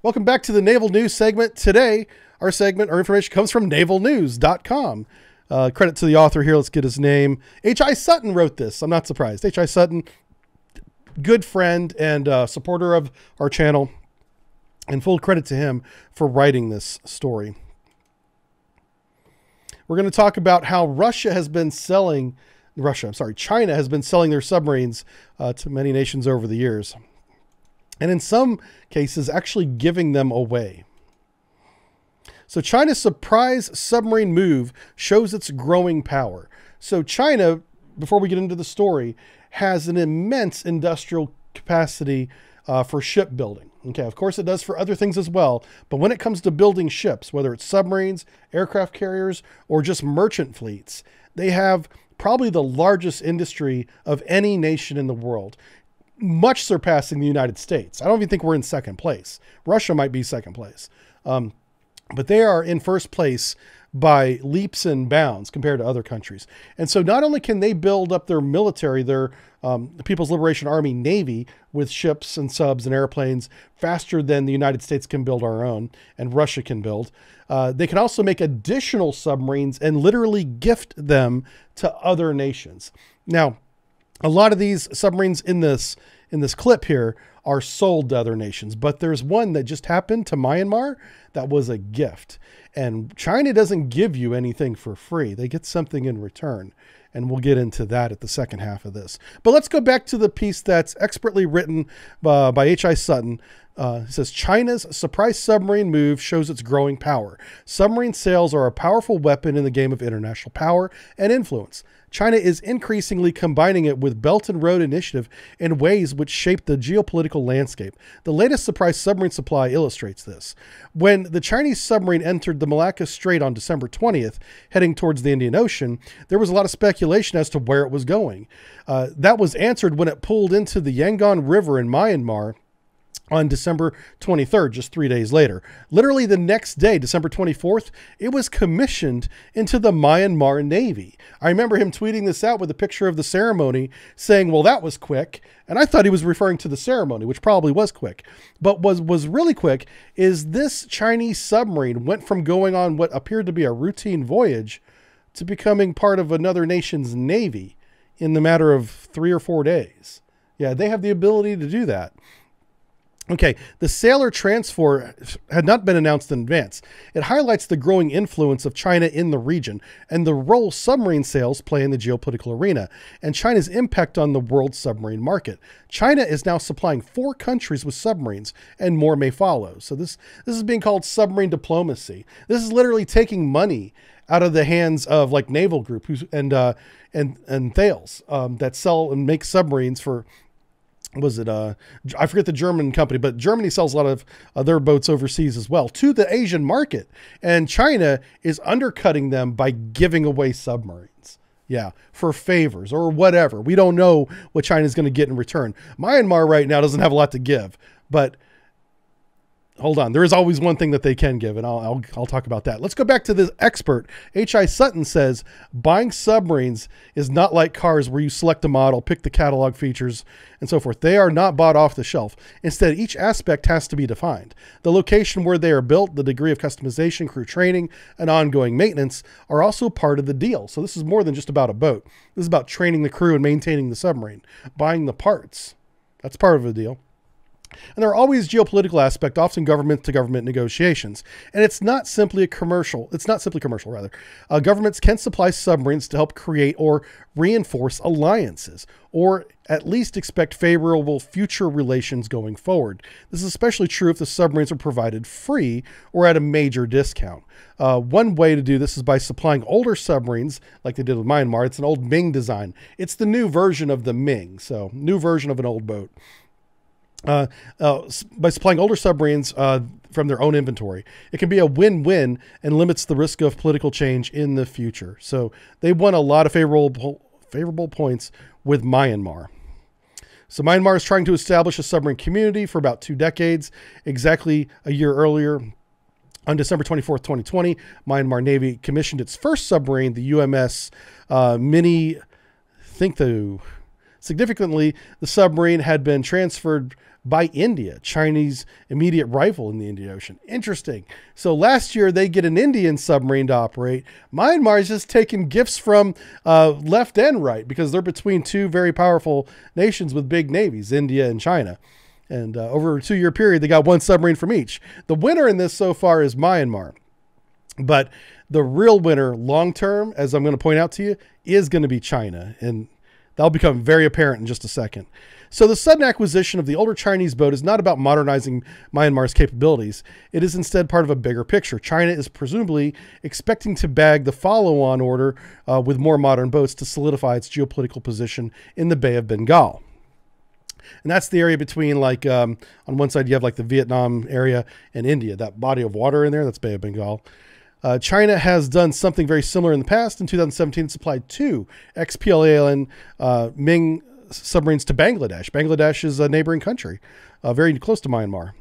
Welcome back to the Naval News segment. Today, our information comes from navalnews.com. Credit to the author here. Let's get his name. H.I. Sutton wrote this. I'm not surprised. H.I. Sutton, good friend and supporter of our channel, and full credit to him for writing this story. We're going to talk about how China has been selling their submarines to many nations over the years, and in some cases actually giving them away. So China's surprise submarine move shows its growing power. So China, before we get into the story, has an immense industrial capacity for shipbuilding. Okay, of course it does for other things as well, but when it comes to building ships, whether it's submarines, aircraft carriers, or just merchant fleets, they have probably the largest industry of any nation in the world, much surpassing the United States. I don't even think we're in second place. Russia might be second place. But they are in first place by leaps and bounds compared to other countries. And so not only can they build up their military, their People's Liberation Army Navy with ships and subs and airplanes faster than the United States can build our own and Russia can build. They can also make additional submarines and literally gift them to other nations. Now, a lot of these submarines in this clip here are sold to other nations, but there's one that just happened to Myanmar that was a gift. And China doesn't give you anything for free. They get something in return. And we'll get into that at the second half of this. But let's go back to the piece that's expertly written by H.I. Sutton. It says, China's surprise submarine move shows its growing power. Submarine sales are a powerful weapon in the game of international power and influence. China is increasingly combining it with Belt and Road Initiative in ways which shape the geopolitical landscape. The latest surprise submarine supply illustrates this. When the Chinese submarine entered the Malacca Strait on December 20th, heading towards the Indian Ocean, there was a lot of speculation as to where it was going. That was answered when it pulled into the Yangon River in Myanmar on December 23rd, just 3 days later. Literally the next day, December 24th, it was commissioned into the Myanmar Navy. I remember him tweeting this out with a picture of the ceremony saying, well, that was quick. And I thought he was referring to the ceremony, which probably was quick. But was really quick is this Chinese submarine went from going on what appeared to be a routine voyage to becoming part of another nation's Navy in the matter of 3 or 4 days. Yeah, they have the ability to do that. Okay, the sailor transfer had not been announced in advance. It highlights the growing influence of China in the region and the role submarine sales play in the geopolitical arena and China's impact on the world submarine market. China is now supplying 4 countries with submarines and more may follow. So this is being called submarine diplomacy. This is literally taking money out of the hands of like Naval Group and Thales that sell and make submarines for, was it I forget the German company, but Germany sells a lot of their boats overseas as well to the Asian market, and China is undercutting them by giving away submarines, yeah, for favors or whatever. We don't know what China's going to get in return. Myanmar right now doesn't have a lot to give, but hold on, there is always one thing that they can give, and I'll talk about that. Let's go back to this expert. H.I. Sutton says, buying submarines is not like cars where you select a model, pick the catalog features, and so forth. They are not bought off the shelf. Instead, each aspect has to be defined. The location where they are built, the degree of customization, crew training, and ongoing maintenance are also part of the deal. So this is more than just about a boat. This is about training the crew and maintaining the submarine. Buying the parts, that's part of the deal. And there are always geopolitical aspects, often government to government negotiations. And it's not simply commercial, rather. Governments can supply submarines to help create or reinforce alliances, or at least expect favorable future relations going forward. This is especially true if the submarines are provided free or at a major discount. One way to do this is by supplying older submarines, like they did with Myanmar. It's an old Ming design. It's the new version of the Ming, so new version of an old boat. By supplying older submarines from their own inventory. It can be a win-win and limits the risk of political change in the future. So they won a lot of favorable points with Myanmar. So Myanmar is trying to establish a submarine community for about 2 decades. Exactly a year earlier, on December 24th, 2020, Myanmar Navy commissioned its first submarine, the UMS Mini Thinkthoo. Significantly, the submarine had been transferred by India, Chinese immediate rival in the Indian Ocean. Interesting. So last year, they get an Indian submarine to operate. Myanmar is just taking gifts from left and right because they're between two very powerful nations with big navies, India and China. And over a 2-year period, they got one submarine from each. The winner in this so far is Myanmar. But the real winner long-term, as I'm going to point out to you, is going to be China. And that'll become very apparent in just a second. So the sudden acquisition of the older Chinese boat is not about modernizing Myanmar's capabilities. It is instead part of a bigger picture. China is presumably expecting to bag the follow-on order with more modern boats to solidify its geopolitical position in the Bay of Bengal. And that's the area between, like, on one side you have like the Vietnam area and India, that body of water in there, that's Bay of Bengal. China has done something very similar in the past. In 2017, it supplied 2 XPLAN Ming submarines to Bangladesh. Bangladesh is a neighboring country, very close to Myanmar.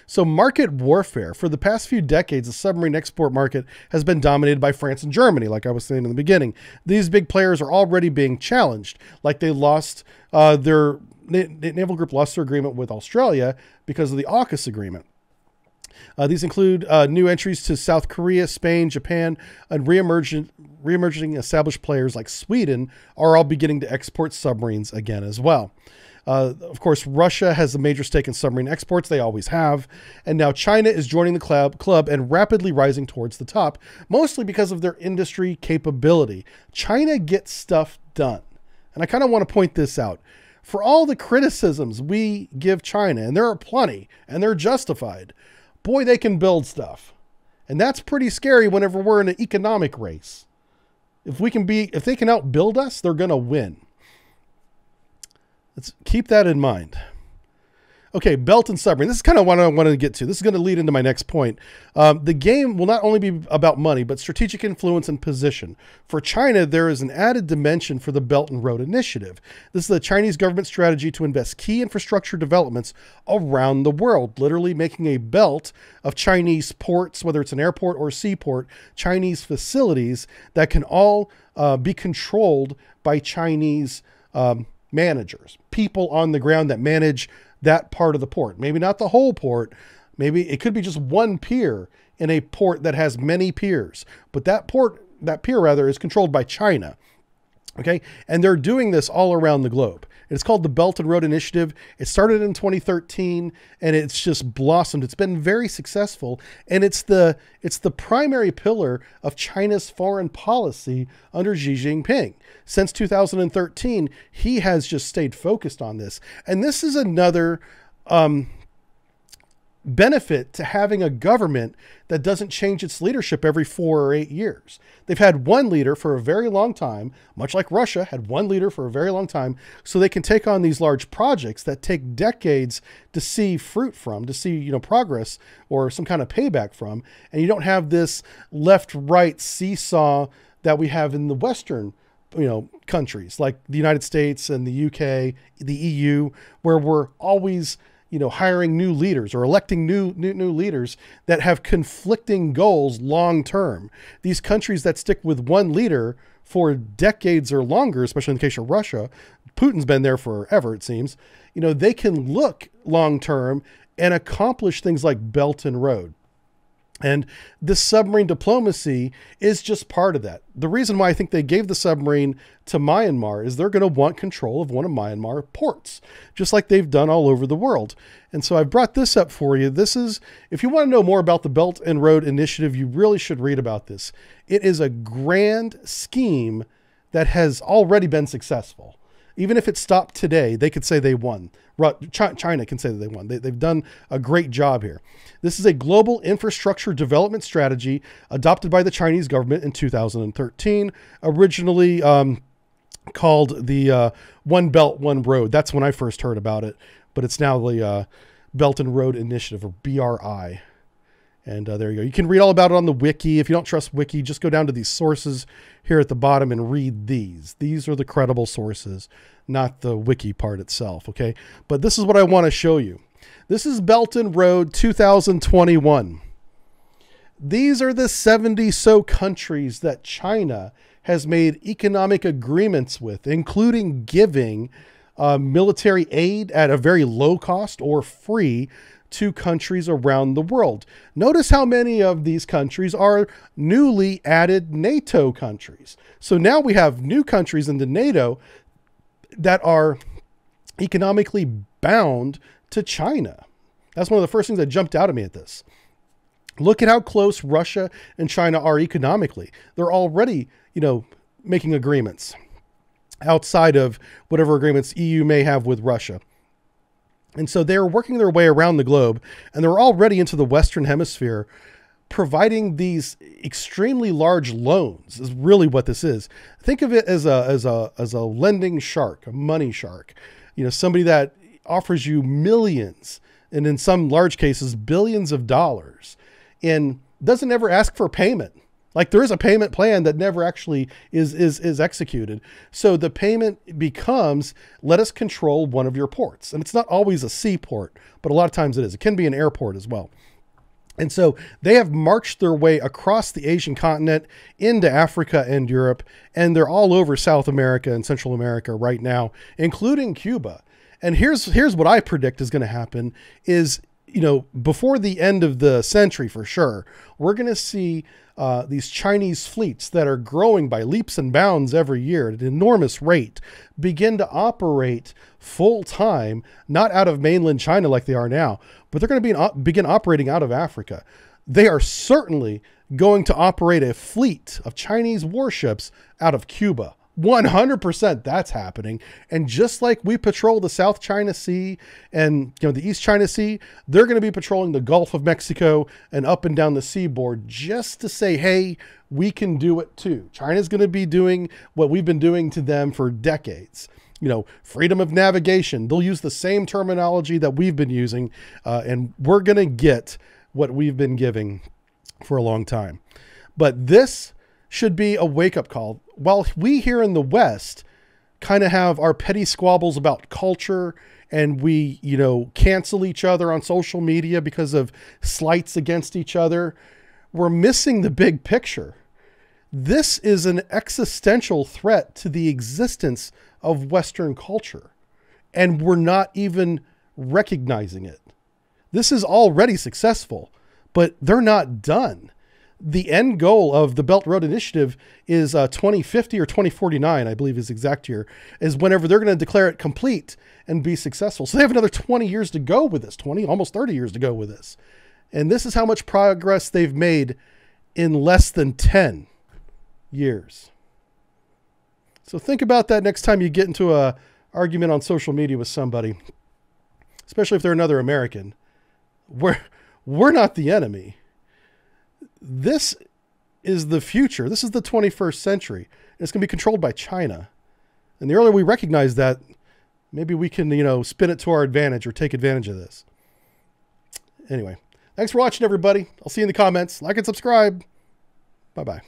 So market warfare. For the past few decades, the submarine export market has been dominated by France and Germany, like I was saying in the beginning. These big players are already being challenged, like they lost their naval group lost their agreement with Australia because of the AUKUS agreement. These include new entries to South Korea, Spain, Japan, and re-emerging established players like Sweden are all beginning to export submarines again as well. Of course, Russia has a major stake in submarine exports. They always have. And now China is joining the club and rapidly rising towards the top, mostly because of their industry capability. China gets stuff done. And I kind of want to point this out. For all the criticisms we give China, and there are plenty, and they're justified, boy, they can build stuff. And that's pretty scary whenever we're in an economic race. If they can outbuild us, they're going to win. Let's keep that in mind. Okay, belt and submarine. This is kind of what I wanted to get to. This is going to lead into my next point. The game will not only be about money, but strategic influence and position. For China, there is an added dimension for the Belt and Road Initiative. This is the Chinese government strategy to invest key infrastructure developments around the world, literally making a belt of Chinese ports, whether it's an airport or a seaport, Chinese facilities that can all be controlled by Chinese managers, people on the ground that manage that part of the port. Maybe not the whole port. Maybe it could be just one pier in a port that has many piers. But that pier rather, is controlled by China. Okay. And they're doing this all around the globe. It's called the Belt and Road Initiative. It started in 2013 and it's just blossomed. It's been very successful. And it's the primary pillar of China's foreign policy under Xi Jinping. Since 2013, he has just stayed focused on this. And this is another benefit to having a government that doesn't change its leadership every 4 or 8 years. They've had one leader for a very long time, much like Russia had one leader for a very long time, so they can take on these large projects that take decades to see fruit from, to see, progress or some kind of payback from. And you don't have this left-right seesaw that we have in the Western countries like the United States and the UK, the EU, where we're always hiring new leaders or electing new leaders that have conflicting goals long term. These countries that stick with one leader for decades or longer, especially in the case of Russia, Putin's been there forever, it seems, they can look long term and accomplish things like Belt and Road. And this submarine diplomacy is just part of that. The reason why I think they gave the submarine to Myanmar is they're going to want control of one of Myanmar ports, just like they've done all over the world. And so I've brought this up for you. This is, if you want to know more about the Belt and Road Initiative, you really should read about this. It is a grand scheme that has already been successful. Even if it stopped today, they could say they won. China can say that they won. They've done a great job here. This is a global infrastructure development strategy adopted by the Chinese government in 2013, originally called the One Belt, One Road. That's when I first heard about it, but it's now the Belt and Road Initiative, or BRI. And there you go. You can read all about it on the wiki. If you don't trust wiki, just go down to these sources here at the bottom and read these. These are the credible sources, not the wiki part itself, okay? But this is what I want to show you. This is Belt and Road 2021. These are the 70 so countries that China has made economic agreements with, including giving military aid at a very low cost or free to countries around the world. Notice how many of these countries are newly added NATO countries. So now we have new countries into NATO that are economically bound to China. That's one of the first things that jumped out at me at this. Look at how close Russia and China are economically. They're already, making agreements outside of whatever agreements EU may have with Russia. And so they're working their way around the globe, and they're already into the Western Hemisphere, providing these extremely large loans is really what this is. Think of it as a lending shark, a money shark, somebody that offers you millions, and in some large cases, billions of dollars, and doesn't ever ask for payment. Like there is a payment plan that never actually is executed. So the payment becomes, let us control one of your ports. And it's not always a seaport, but a lot of times it is. It can be an airport as well. And so they have marched their way across the Asian continent into Africa and Europe, and they're all over South America and Central America right now, including Cuba. And here's what I predict is going to happen is, before the end of the century for sure, we're going to see these Chinese fleets that are growing by leaps and bounds every year at an enormous rate begin to operate full time, not out of mainland China like they are now, but they're going to begin operating out of Africa. They are certainly going to operate a fleet of Chinese warships out of Cuba. 100% that's happening. And just like we patrol the South China Sea and the East China Sea, they're going to be patrolling the Gulf of Mexico and up and down the seaboard just to say, hey, we can do it too. China's going to be doing what we've been doing to them for decades. Freedom of navigation. They'll use the same terminology that we've been using, and we're going to get what we've been giving for a long time. But this should be a wake-up call. While we here in the West kind of have our petty squabbles about culture, and we, cancel each other on social media because of slights against each other, we're missing the big picture. This is an existential threat to the existence of Western culture, and we're not even recognizing it. This is already successful, but they're not done. The end goal of the Belt Road Initiative is 2050 or 2049, I believe is exact year, is whenever they're going to declare it complete and be successful. So they have another 20 years to go with this, almost 30 years to go with this. And this is how much progress they've made in less than 10 years. So think about that next time you get into an argument on social media with somebody, especially if they're another American. We're not the enemy. This is the future. This is the 21st century. And it's going to be controlled by China. And the earlier we recognize that, maybe we can, spin it to our advantage or take advantage of this. Anyway, thanks for watching, everybody. I'll see you in the comments. Like and subscribe. Bye-bye.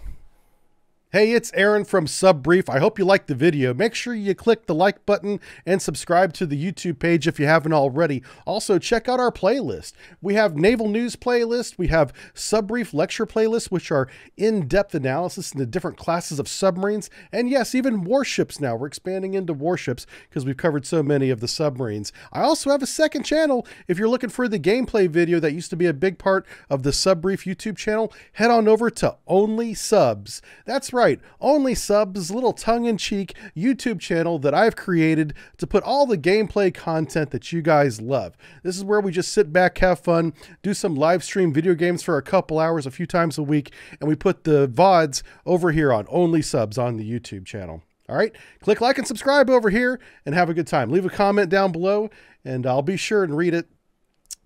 Hey, it's Aaron from Subbrief. I hope you liked the video. Make sure you click the like button and subscribe to the YouTube page if you haven't already. Also, check out our playlist. We have Naval News playlist. We have Subbrief lecture playlists, which are in-depth analysis into different classes of submarines. And yes, even warships now. We're expanding into warships because we've covered so many of the submarines. I also have a second channel. If you're looking for the gameplay video that used to be a big part of the Subbrief YouTube channel, head on over to OnlySubs. That's right. OnlySubs is a little tongue-in-cheek YouTube channel that I've created to put all the gameplay content that you guys love. This is where we just sit back, have fun, do some live stream video games for a couple hours a few times a week, and we put the VODs over here on OnlySubs on the YouTube channel. All right, click like and subscribe over here and have a good time. Leave a comment down below and I'll be sure and read it,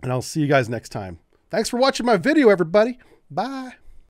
and I'll see you guys next time. Thanks for watching my video, everybody. Bye.